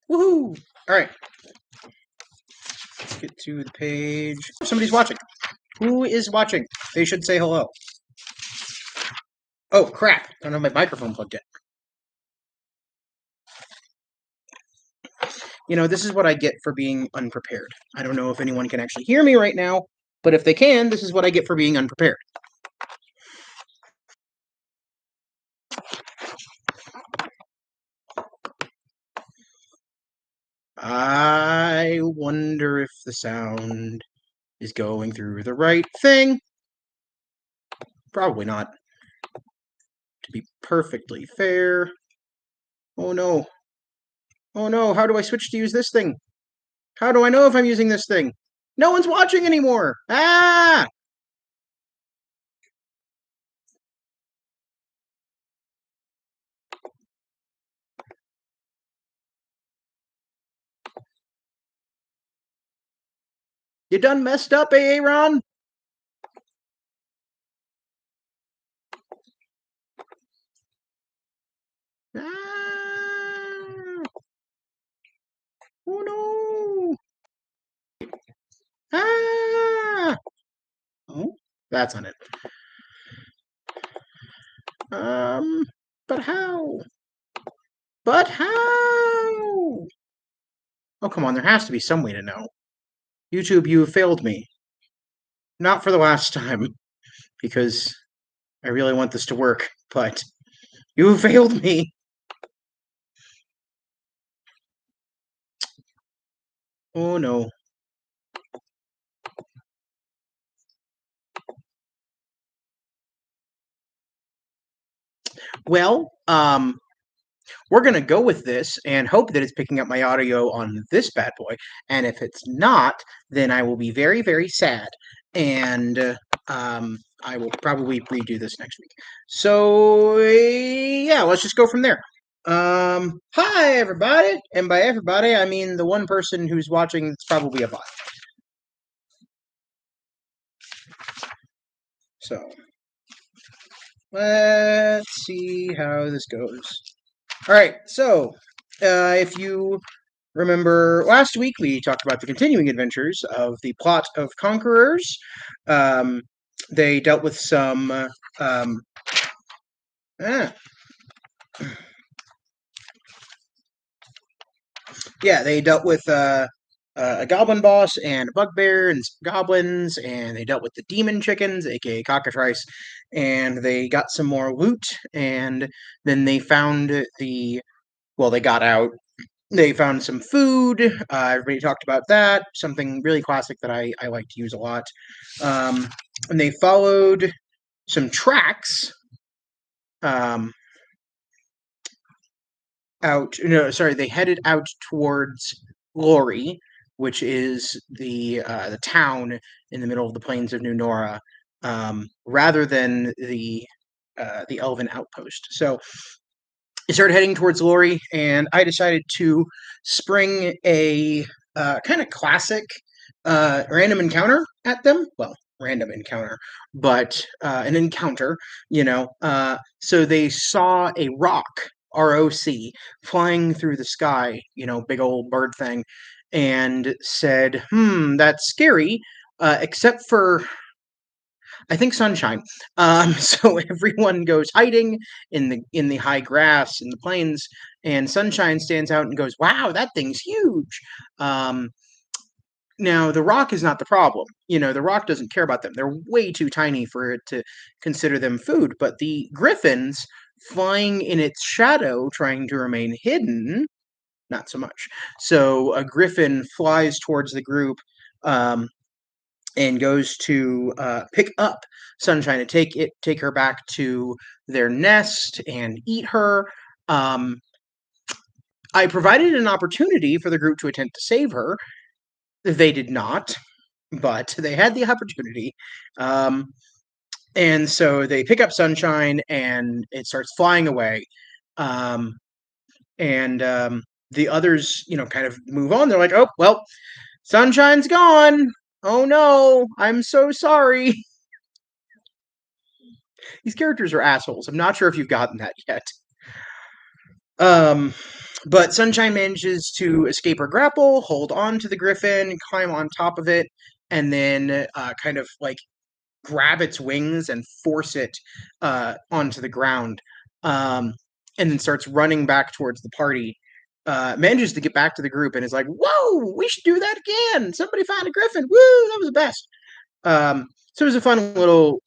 Woohoo! Alright, let's get to the page. Somebody's watching. Who is watching? They should say hello. Oh, crap. I don't have my microphone plugged in. You know, this is what I get for being unprepared. I don't know if anyone can actually hear me right now, but if they can, this is what I get for being unprepared. I wonder if the sound is going through the right thing. Probably not. To be perfectly fair. Oh no. Oh no, how do I switch to use this thing? How do I know if I'm using this thing? No one's watching anymore! Ah! You done messed up, Aaron? Ah! Oh no! Ah! Oh, that's on it. But how? But how? Oh, come on, there has to be some way to know. YouTube, you have failed me. Not for the last time, because I really want this to work, but you have failed me. Oh no. Well, we're going to go with this and hope that it's picking up my audio on this bad boy. And if it's not, then I will be very, very sad. And I will probably redo this next week. So, yeah, let's just go from there. Hi, everybody. And by everybody, I mean the one person who's watching that's probably a bot. So, let's see how this goes. All right, so if you remember last week, we talked about the continuing adventures of the plot of Conquerors. They dealt with some. Yeah, they dealt with a goblin boss and a bugbear and some goblins, and they dealt with the demon chickens, aka cockatrice, and they got some more loot, and then they found the. Well, they got out. They found some food. Everybody talked about that. Something really classic that I like to use a lot. And they followed some tracks out. No, sorry, they headed out towards Lori, which is the town in the middle of the plains of Nunorra, rather than the Elven outpost. So I started heading towards Lori, and I decided to spring a kind of classic random encounter at them. Well, random encounter, but an encounter, you know. So they saw a ROC, flying through the sky, you know, big old bird thing, and said, that's scary, except for I think sunshine. So everyone goes hiding in the high grass in the plains, and Sunshine stands out and goes, "Wow, that thing's huge." Um, Now the rock is not the problem. You know, the rock doesn't care about them. They're way too tiny for it to consider them food. But the griffins flying in its shadow, trying to remain hidden, not so much. So a griffin flies towards the group. And goes to pick up Sunshine and take her back to their nest and eat her. Um, I provided an opportunity for the group to attempt to save her. They did not, but they had the opportunity. And so they pick up Sunshine, and it starts flying away. Um, and the others, you know, kind of move on. They're like, "Oh, well, Sunshine's gone. Oh no, I'm so sorry." These characters are assholes. I'm not sure if you've gotten that yet. Um, But Sunshine manages to escape her grapple, hold on to the griffin, climb on top of it, and then kind of like grab its wings and force it onto the ground, um, and then starts running back towards the party. Manages to get back to the group and is like, "Whoa, we should do that again! Somebody found a griffin! Woo, that was the best!" So it was a fun little,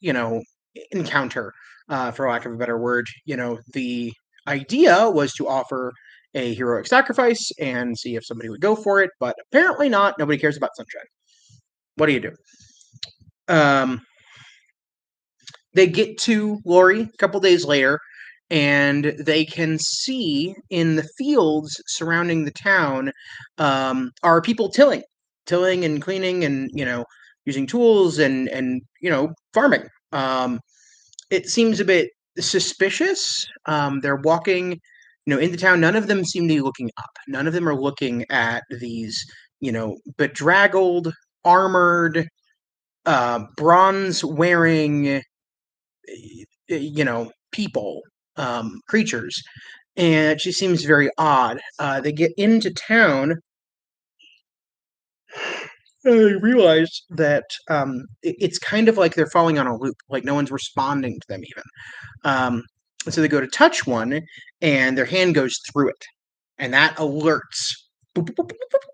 encounter, for lack of a better word. The idea was to offer a heroic sacrifice and see if somebody would go for it, but apparently not. Nobody cares about Sunshine. What do you do? Um, they get to Lori a couple days later, and they can see in the fields surrounding the town are people tilling and cleaning, and using tools and farming. It seems a bit suspicious. They're walking, into town. None of them seem to be looking up. None of them are looking at these, bedraggled, armored, bronze wearing, people, creatures. And it just seems very odd. They get into town. I realize that it's kind of like they're falling on a loop, like no one's responding to them even. So they go to touch one, and their hand goes through it, and that alerts boop, boop, boop, boop, boop,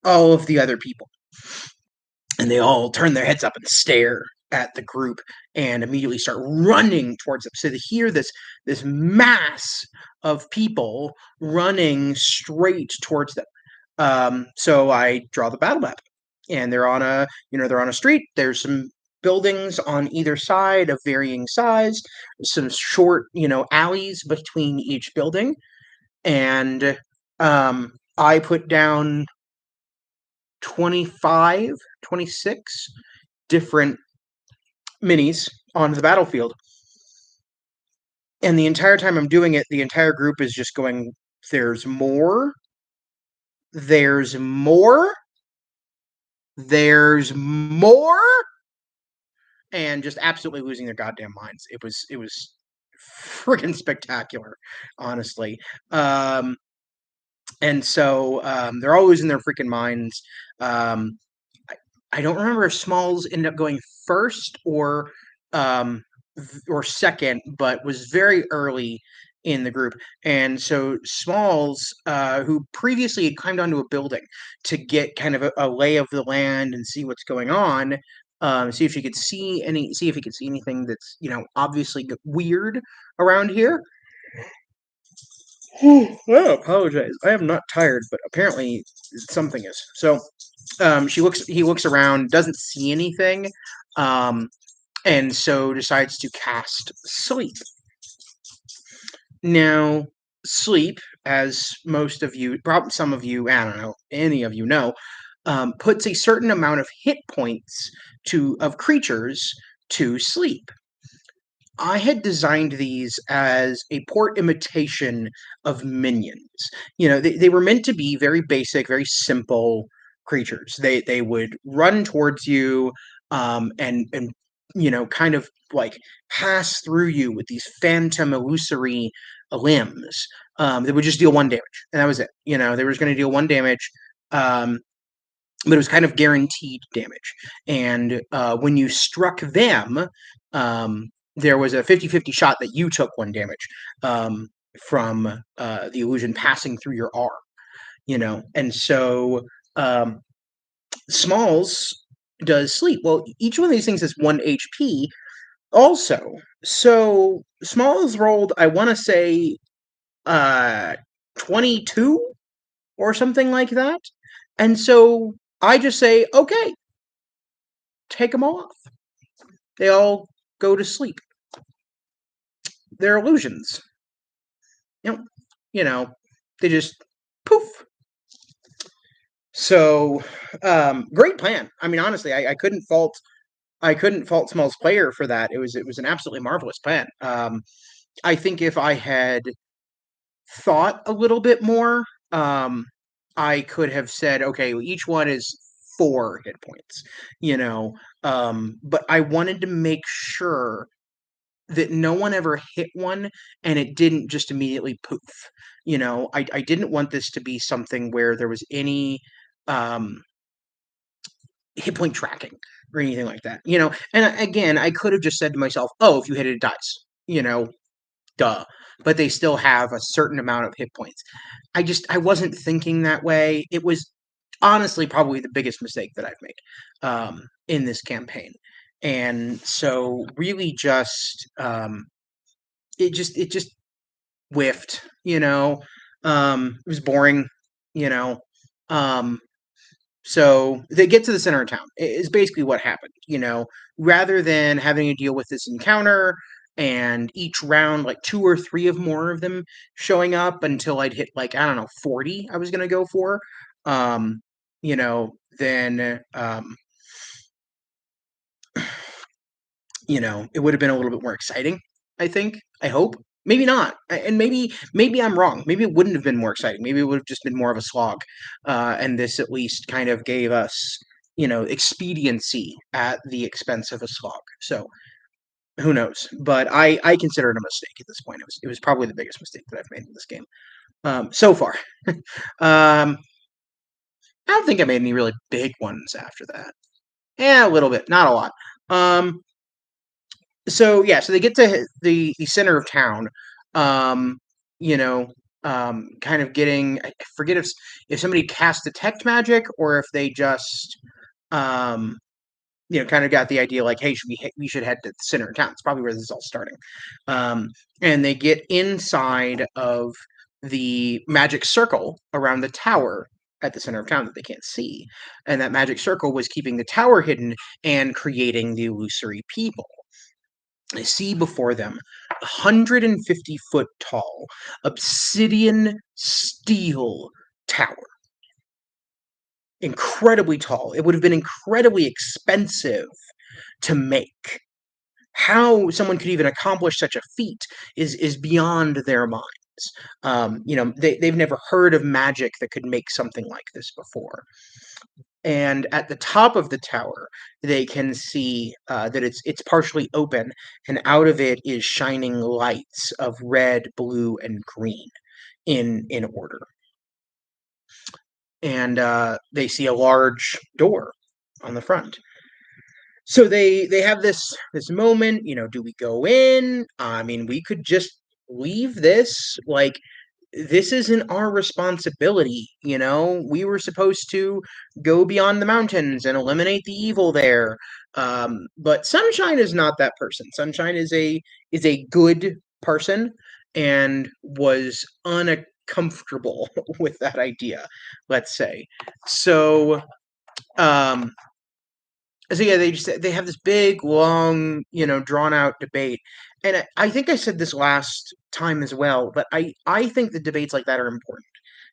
all of the other people, and they all turn their heads up and stare at the group and immediately start running towards them. So they hear this mass of people running straight towards them. So I draw the battle map, and they're on a street. There's some buildings on either side of varying size, some short, alleys between each building, and I put down 25, 26 different minis onto the battlefield. And the entire time I'm doing it, the entire group is just going, "There's more. There's more. There's more." And just absolutely losing their goddamn minds. It was freaking spectacular, honestly. And so they're all losing their freaking minds. Um, I don't remember if Smalls ended up going first um, or second, but was very early in the group. And so Smalls, who previously had climbed onto a building to get kind of a lay of the land and see what's going on, see if he could see anything that's obviously weird around here. I apologize. I am not tired, but apparently something is. So he looks around, doesn't see anything, um, and so decides to cast Sleep. Now, Sleep, as most of you, probably some of you, I don't know, any of you know, puts a certain amount of hit points of creatures to sleep. I had designed these as a port imitation of minions. They were meant to be very basic, very simple creatures. They would run towards you, and kind of like pass through you with these phantom illusory limbs. They would just deal one damage, and that was it. They were just going to deal one damage. Um, but it was kind of guaranteed damage. And when you struck them, um, there was a 50-50 shot that you took one damage from the illusion passing through your arm. And so Smalls does sleep. Well, each one of these things is 1 HP also. So Smalls rolled, I want to say, 22 or something like that. And so I just say, okay, take them off. They all go to sleep. They're illusions. You know, you know, they just poof. So, great plan. I mean, honestly, I couldn't fault Small's player for that. It was an absolutely marvelous plan. I think if I had thought a little bit more, I could have said, okay, well, each one is 4 hit points. But I wanted to make sure that no one ever hit one and it didn't just immediately poof. I didn't want this to be something where there was any um, hit point tracking or anything like that. And again, I could have just said to myself, "Oh, if you hit it, it dies." Duh. But they still have a certain amount of hit points. I wasn't thinking that way. It was honestly probably the biggest mistake that I've made in this campaign. And so really just it just whiffed. It was boring. you know um so they get to the center of town is basically what happened. Rather than having to deal with this encounter and each round like two or three of more of them showing up until I'd hit like, I don't know, 40 I was going to go for. Then it would have been a little bit more exciting, I think. I hope. Maybe not. And maybe I'm wrong. Maybe it wouldn't have been more exciting. Maybe it would have just been more of a slog. And this at least kind of gave us, expediency at the expense of a slog. So who knows? But I consider it a mistake at this point. It was probably the biggest mistake that I've made in this game so far. I don't think I made any really big ones after that. Yeah, a little bit, not a lot. So yeah, so they get to the center of town, um, you know, kind of getting. I forget if somebody cast detect magic or if they just um, kind of got the idea like, hey, we should head to the center of town. It's probably where this is all starting. Um, and they get inside of the magic circle around the tower at the center of town that they can't see, and that magic circle was keeping the tower hidden and creating the illusory people. They see before them a 150-foot tall obsidian steel tower. Incredibly tall. It would have been incredibly expensive to make. How someone could even accomplish such a feat is beyond their minds. They've never heard of magic that could make something like this before. And at the top of the tower, they can see that it's partially open, and out of it is shining lights of red, blue, and green in order. And they see a large door on the front. So they have this moment. Do we go in? I mean, we could just leave this. Like, this isn't our responsibility. We were supposed to go beyond the mountains and eliminate the evil there. But Sunshine is not that person. Sunshine is a good person and was uncomfortable with that idea, let's say. So um so yeah, they have this big, long, drawn out debate, and I think I said this last time as well, but I think the debates like that are important.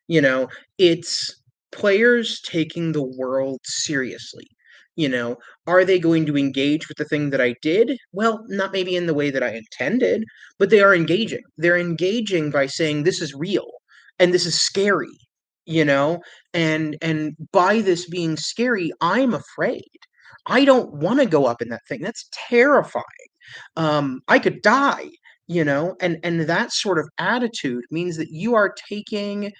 You know, it's players taking the world seriously. You know, are they going to engage with the thing that I did? Well, not maybe in the way that I intended, but they are engaging. They're engaging by saying this is real and this is scary. And by this being scary, I'm afraid. I don't want to go up in that thing. That's terrifying. I could die, and that sort of attitude means that you are taking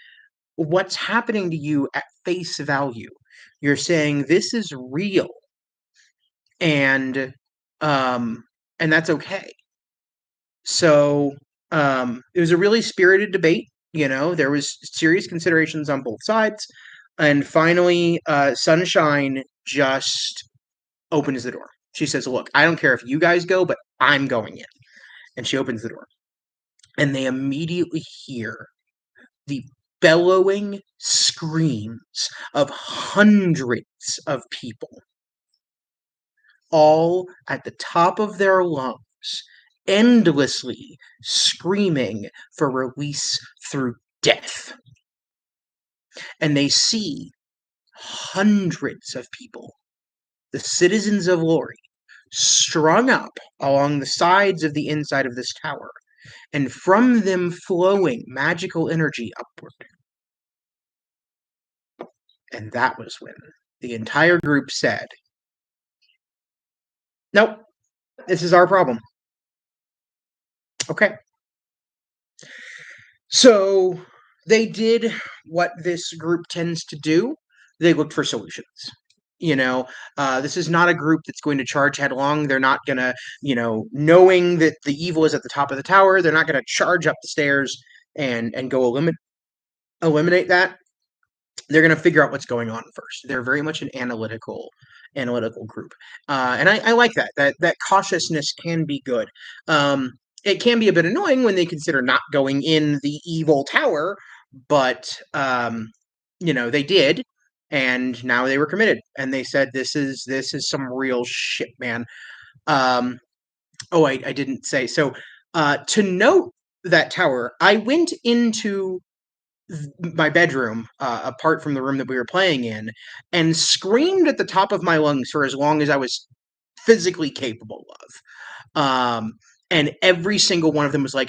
what's happening to you at face value. You're saying this is real, and um, and that's okay. So it was a really spirited debate. There was serious considerations on both sides, and finally, Sunshine just opens the door. She says, "Look, I don't care if you guys go, but I'm going in." And she opens the door. And they immediately hear the bellowing screams of hundreds of people, all at the top of their lungs, endlessly screaming for release through death. And they see hundreds of people, the citizens of Lori, strung up along the sides of the inside of this tower, and from them flowing magical energy upward. And that was when the entire group said, "Nope, this is our problem." Okay. So they did what this group tends to do. They looked for solutions. You know, this is not a group that's going to charge headlong. They're not going to, knowing that the evil is at the top of the tower, they're not going to charge up the stairs and go eliminate that. They're going to figure out what's going on first. They're very much an analytical group, and I like that. That cautiousness can be good. It can be a bit annoying when they consider not going in the evil tower, but they did, and now they were committed, and they said this is some real shit, man. I didn't say so. To note that tower, I went into my bedroom, apart from the room that we were playing in, and screamed at the top of my lungs for as long as I was physically capable of. And every single one of them was like,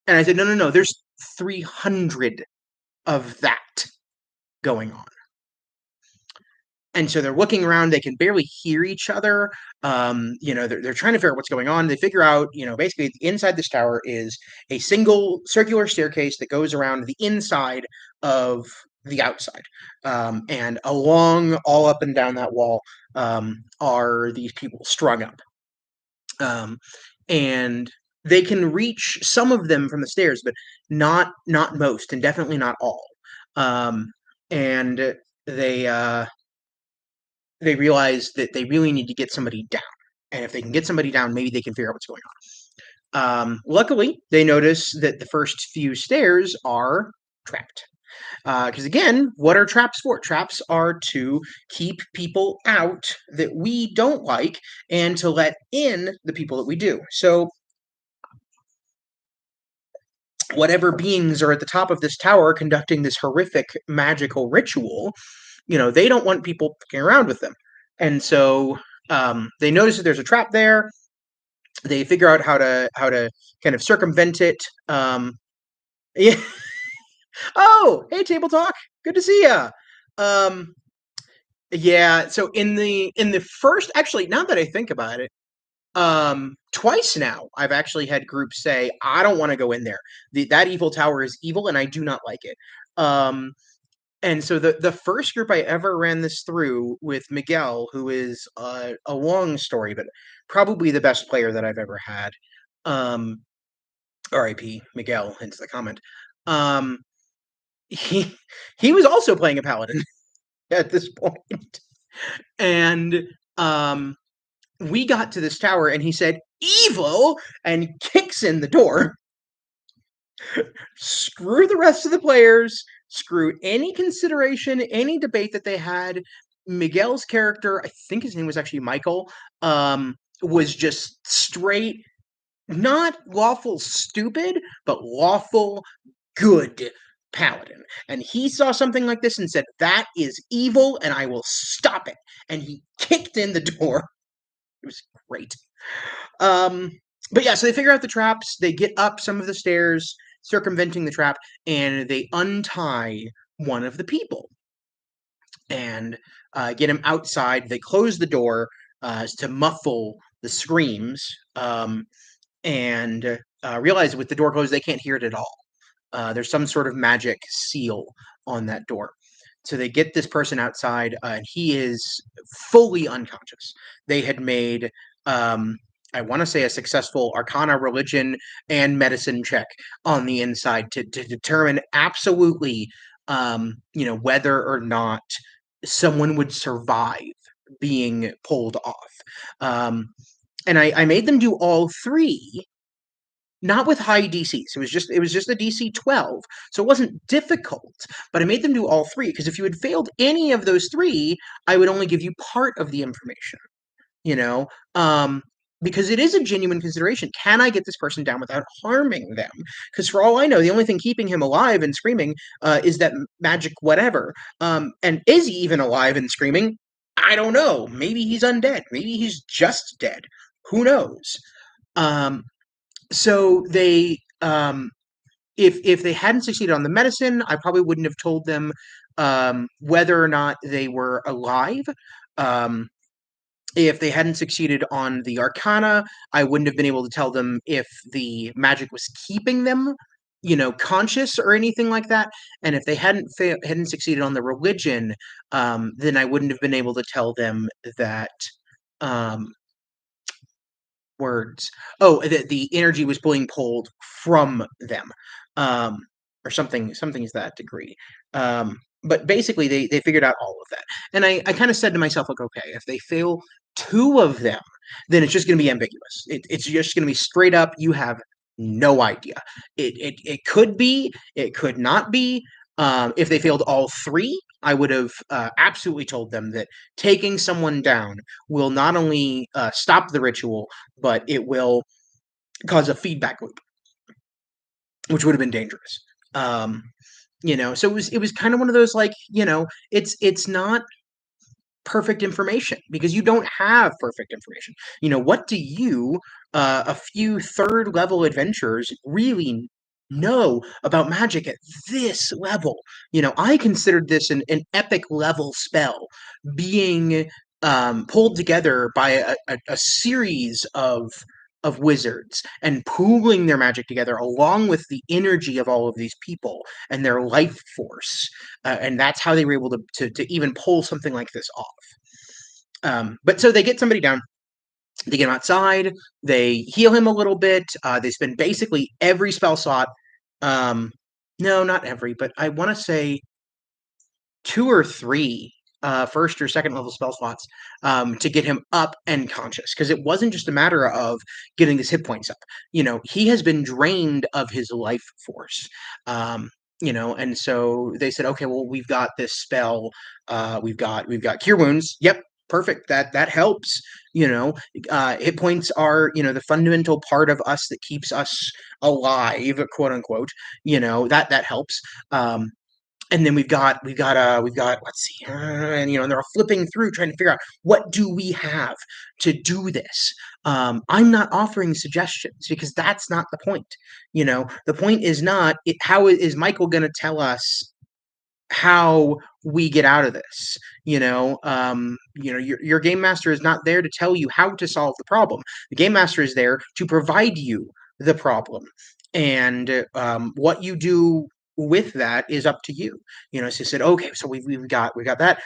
and I said, no, no, no, there's 300 of that going on. And so they're looking around. They can barely hear each other. They're trying to figure out what's going on. They figure out, basically inside this tower is a single circular staircase that goes around the inside of the outside. And along all up and down that wall are these people strung up. And they can reach some of them from the stairs, but not most, and definitely not all. And they realize that they really need to get somebody down. And if they can get somebody down, maybe they can figure out what's going on. Luckily, they notice that the first few stairs are trapped. Because again, what are traps for? Traps are to keep people out that we don't like and to let in the people that we do. So whatever beings are at the top of this tower conducting this horrific magical ritual, they don't want people fucking around with them. And so they notice that there's a trap there. They figure out how to kind of circumvent it. Yeah. Oh, hey, Table Talk. Good to see ya. Yeah. So in the first, actually, now that I think about it, twice now I've actually had groups say, I don't want to go in there. That evil tower is evil, and I do not like it. And so the first group I ever ran this through with Miguel, who is a long story, but probably the best player that I've ever had. R.I.P. Miguel, hence the comment. He he was also playing a paladin at this point, and we got to this tower, and he said evil and kicks in the door. Screw the rest of the players, screw any consideration, any debate that they had. Miguel's character, I think his name was actually Michael, was just straight, not lawful stupid, but lawful good paladin. And he saw something like this and said, that is evil and I will stop it. And he kicked in the door. It was great. But yeah, so they figure out the traps, they get up some of the stairs, circumventing the trap, and they untie one of the people and get him outside. They close the door to muffle the screams, and realize with the door closed, they can't hear it at all. There's some sort of magic seal on that door. So they get this person outside, and he is fully unconscious. They had made, I want to say, a successful Arcana, Religion, and Medicine check on the inside to determine absolutely, whether or not someone would survive being pulled off. And I made them do all three, not with high DCs. It was just a DC 12, so it wasn't difficult. But I made them do all three because if you had failed any of those three, I would only give you part of the information. You know, because it is a genuine consideration. Can I get this person down without harming them? Because for all I know, the only thing keeping him alive and screaming is that magic whatever. And is he even alive and screaming? I don't know. Maybe he's undead. Maybe he's just dead. Who knows? So they, if they hadn't succeeded on the medicine, I probably wouldn't have told them whether or not they were alive. If they hadn't succeeded on the Arcana, I wouldn't have been able to tell them if the magic was keeping them, conscious or anything like that. And if they hadn't succeeded on the religion, then I wouldn't have been able to tell them that um, words. Oh, that the energy was being pulled from them, um, or something to that degree. But basically, they figured out all of that, and I kind of said to myself, like, okay, if they fail two of them, then it's just going to be ambiguous. It's just going to be straight up. You have no idea. It could be, it could not be. If they failed all three, I would have absolutely told them that taking someone down will not only stop the ritual, but it will cause a feedback loop, which would have been dangerous. Um, so it was kind of one of those, like, it's not perfect information because you don't have perfect information. What do you, a few third level adventurers, really know about magic at this level? I considered this an epic level spell being pulled together by a series of wizards and pooling their magic together along with the energy of all of these people and their life force, and that's how they were able to even pull something like this off. But so they get somebody down, they get him outside, they heal him a little bit. They spend basically every spell slot. Um, no, not every, but I want to say two or three first or second level spell slots to get him up and conscious, because it wasn't just a matter of getting his hit points up. He has been drained of his life force. And so they said, okay, well, we've got this spell. We've got cure wounds. Yep, perfect. That helps. Hit points are the fundamental part of us that keeps us alive, quote unquote. That helps. And then we've got let's see, and they're all flipping through trying to figure out what do we have to do this. I'm not offering suggestions because that's not the point. The point is not how is Michael going to tell us how we get out of this. Your game master is not there to tell you how to solve the problem. The game master is there to provide you the problem, and what you do with that is up to you. So you said, okay, so we've got that.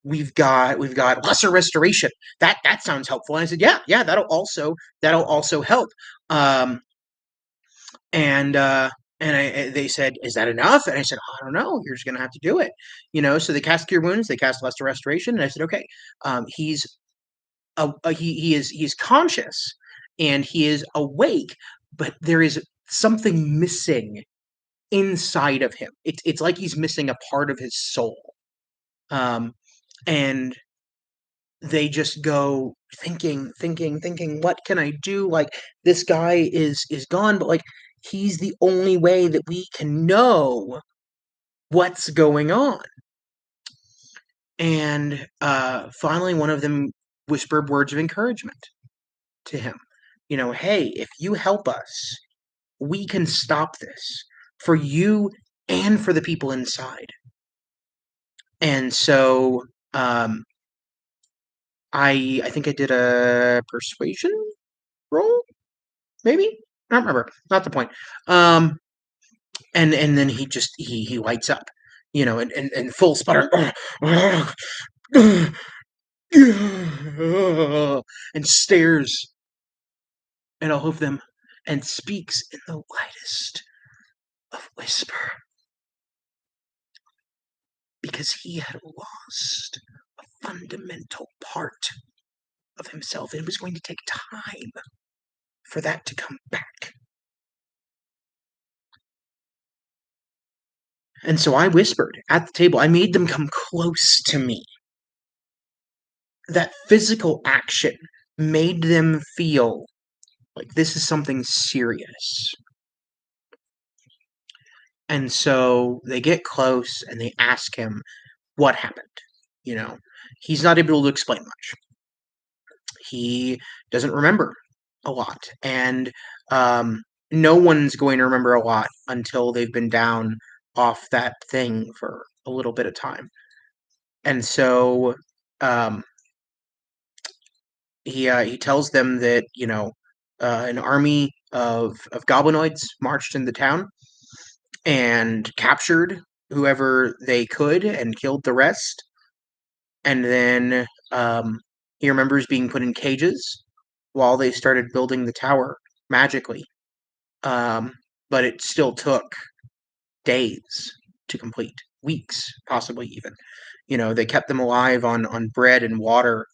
We've got lesser restoration. That sounds helpful. And I said, yeah, that'll also help. Um, and they said, "Is that enough?" And I said, "I don't know. You're just gonna have to do it." So they cast Cure Wounds, they cast Lesser Restoration, and I said, "Okay, he's he's conscious and he is awake, but there is something missing inside of him. It's like he's missing a part of his soul." Um, and they just go thinking, what can I do? Like, this guy is gone, but like he's the only way that we can know what's going on. And finally one of them whispered words of encouragement to him. Hey, if you help us, we can stop this for you and for the people inside. And so I think I did a persuasion roll, maybe? I don't remember. Not the point. And then he lights up, and full sputter, and stares at all of them and speaks in the lightest of whisper, because he had lost a fundamental part of himself, and it was going to take time for that to come back. And so I whispered at the table. I made them come close to me. That physical action made them feel like this is something serious. And so they get close and they ask him what happened. He's not able to explain much. He doesn't remember a lot. And no one's going to remember a lot until they've been down off that thing for a little bit of time. And so um, he tells them that an army of goblinoids marched into town and captured whoever they could and killed the rest. And then he remembers being put in cages while they started building the tower magically. Um, but it still took days to complete, weeks, possibly even. They kept them alive on bread and water,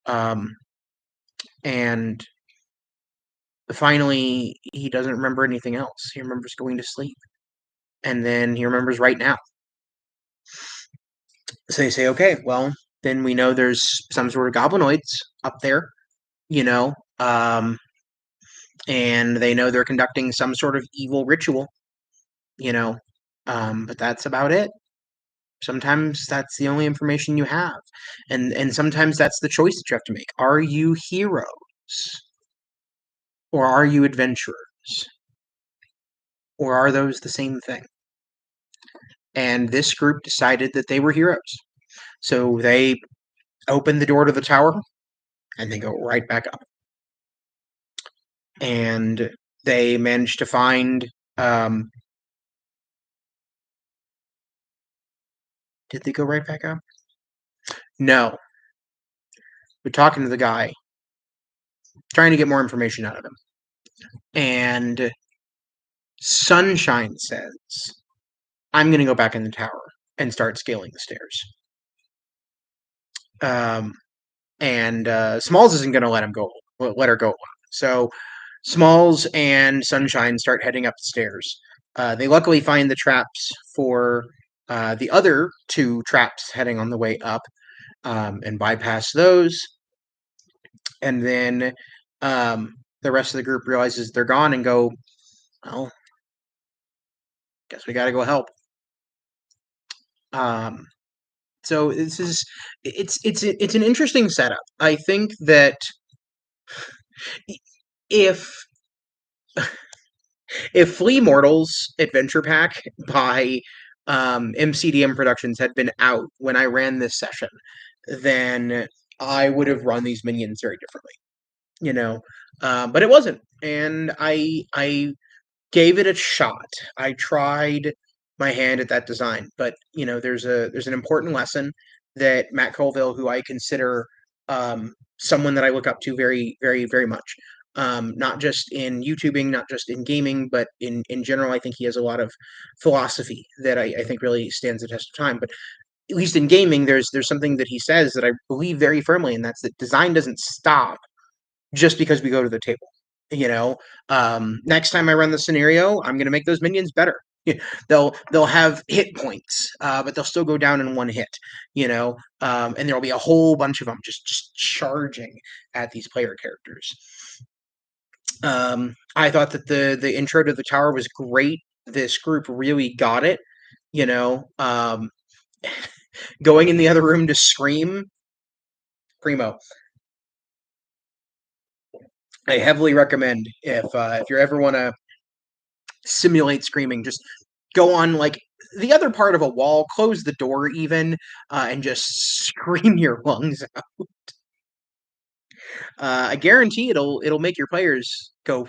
um, and finally he doesn't remember anything else. He remembers going to sleep, and then he remembers right now. So they say, okay, well, then we know there's some sort of goblinoids up there, you know, um, and they know they're conducting some sort of evil ritual, you know, but that's about it. Sometimes that's the only information you have, and sometimes that's the choice that you have to make. Are you heroes or are you adventurers, or are those the same thing? And this group decided that they were heroes, so they open the door to the tower and they go right back up. And they managed to find. Did they go right back up? No. We're talking to the guy, trying to get more information out of him. And Sunshine says, I'm going to go back in the tower and start scaling the stairs. Um, and Smalls isn't going to let her go alone. So Smalls and Sunshine start heading up the stairs. They luckily find the traps for the other two traps heading on the way up, and bypass those. And then the rest of the group realizes they're gone and go, well, guess we got to go help. Um, so it's an interesting setup. I think that if Flea Mortals Adventure Pack by MCDM Productions had been out when I ran this session, then I would have run these minions very differently, but it wasn't, and I gave it a shot. I tried my hand at that design, but there's an important lesson that Matt Colville, who I consider someone that I look up to very, very, very much, not just in YouTubing, not just in gaming, but in general. I think he has a lot of philosophy that I think really stands the test of time. But at least in gaming, there's something that he says that I believe very firmly, and that's that design doesn't stop just because we go to the table. Next time I run the scenario, I'm going to make those minions better. They'll have hit points, but they'll still go down in one hit. And there'll be a whole bunch of them just charging at these player characters. I thought that the intro to the tower was great. This group really got it. Going in the other room to scream, primo. I heavily recommend if you ever want to simulate screaming, just go on like the other part of a wall, close the door even, and just scream your lungs out. I guarantee it'll make your players go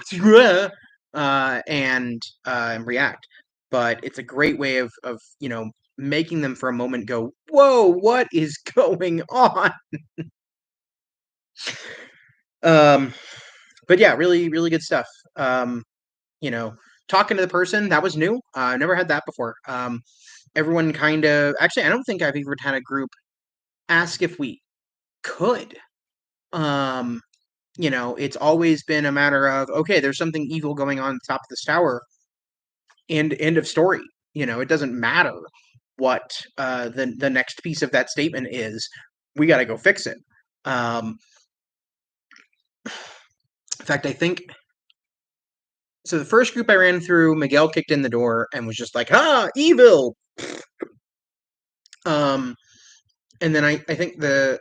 and react. But it's a great way of making them for a moment go, whoa, what is going on? But yeah, really, really good stuff. Talking to the person, that was new. I never had that before. Everyone kind of, actually, I don't think I've even had a group ask if we could. It's always been a matter of, okay, there's something evil going on top of this tower, and end of story. It doesn't matter what the next piece of that statement is. We got to go fix it. In fact, I think so. The first group I ran through, Miguel kicked in the door and was just like, evil. And then I think the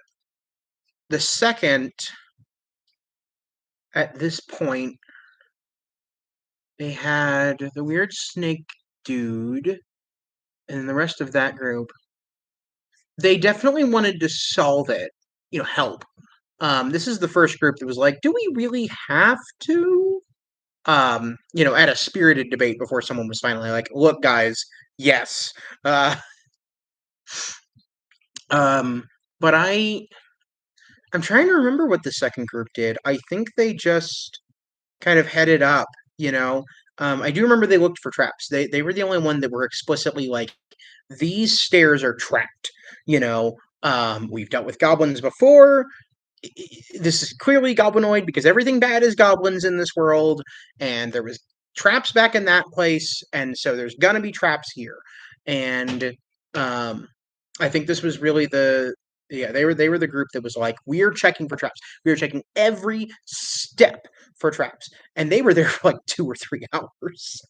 second, at this point, they had the weird snake dude and the rest of that group. They definitely wanted to solve it, help. This is the first group that was like, do we really have to? At a spirited debate before someone was finally like, look, guys, yes. Uh, um, but I'm trying to remember what the second group did. I think they just kind of headed up, you know. I do remember they looked for traps. They were the only one that were explicitly like, these stairs are trapped. You know, we've dealt with goblins before. This is clearly goblinoid because everything bad is goblins in this world, and there was traps back in that place, and so there's gonna be traps here. And um, I think this was really they were the group that was like, we're checking for traps. We are checking every step for traps, and they were there for like 2 or 3 hours.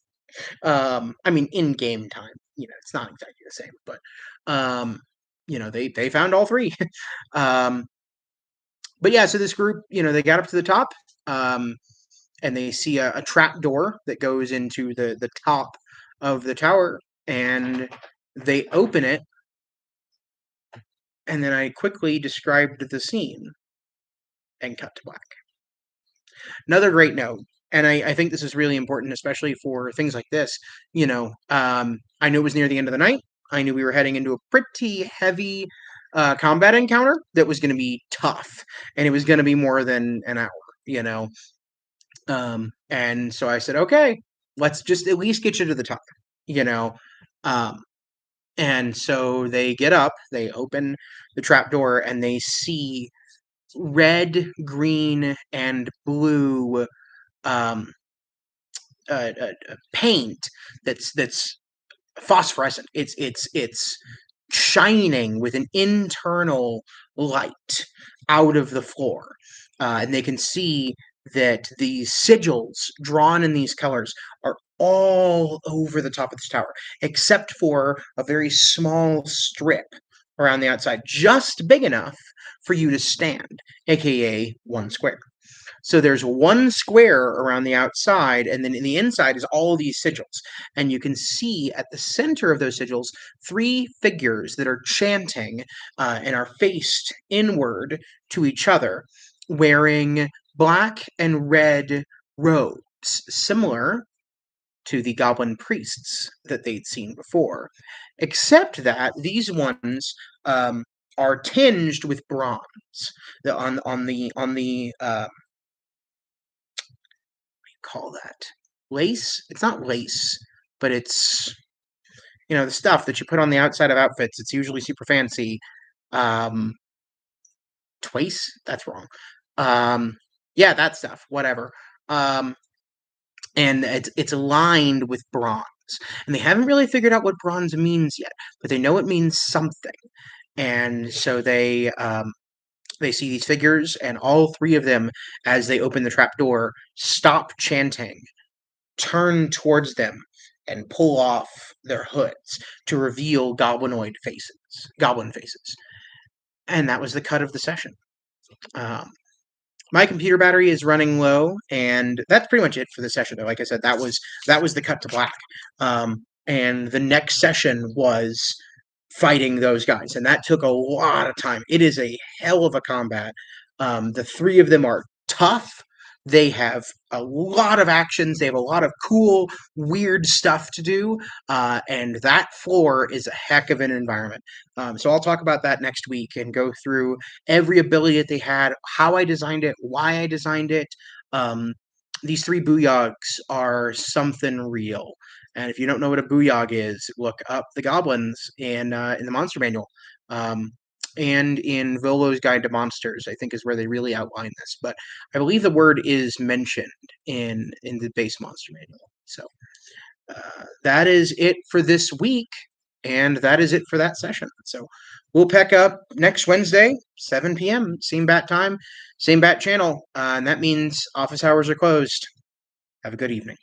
I mean, in game time, it's not exactly the same, but they found all three. um, but yeah, so this group, they got up to the top, um, and they see a trap door that goes into the top of the tower, and they open it, and then I quickly described the scene and cut to black. Another great note, and I think this is really important, especially for things like this. I knew it was near the end of the night. I knew we were heading into a pretty heavy combat encounter that was going to be tough, and it was going to be more than an hour. You know, and so I said, okay, let's just at least get you to the top, you know. Um, and so they get up, they open the trap door, and they see red, green, and blue um, paint that's phosphorescent. It's shining with an internal light out of the floor, and they can see that the sigils drawn in these colors are all over the top of this tower, except for a very small strip around the outside, just big enough for you to stand, aka 1 square. So there's 1 square around the outside, and then in the inside is all these sigils. And you can see at the center of those sigils 3 figures that are chanting and are faced inward to each other, wearing black and red robes, similar to the goblin priests that they'd seen before, except that these ones are tinged with bronze. On the call that? Lace? It's not lace, but it's the stuff that you put on the outside of outfits. It's usually super fancy. Um, Twice? That's wrong. Yeah, that stuff. Whatever. Um, and it's aligned with bronze, and they haven't really figured out what bronze means yet, but they know it means something. And so they see these figures, and all 3 of them, as they open the trap door, stop chanting, turn towards them, and pull off their hoods to reveal goblin faces. And that was the cut of the session. Um, my computer battery is running low, and that's pretty much it for the session. Though, like I said, that was the cut to black. And the next session was fighting those guys, and that took a lot of time. It is a hell of a combat. The 3 of them are tough. They have a lot of actions. They have a lot of cool, weird stuff to do, and that floor is a heck of an environment. So I'll talk about that next week and go through every ability that they had, how I designed it, why I designed it. Um, these 3 booyogs are something real. And if you don't know what a booyog is, look up the goblins in the monster manual. And in Volo's Guide to Monsters, I think is where they really outline this. But I believe the word is mentioned in the base monster manual. So that is it for this week, and that is it for that session. So we'll pick up next Wednesday, 7 p.m. Same bat time, same bat channel, and that means office hours are closed. Have a good evening.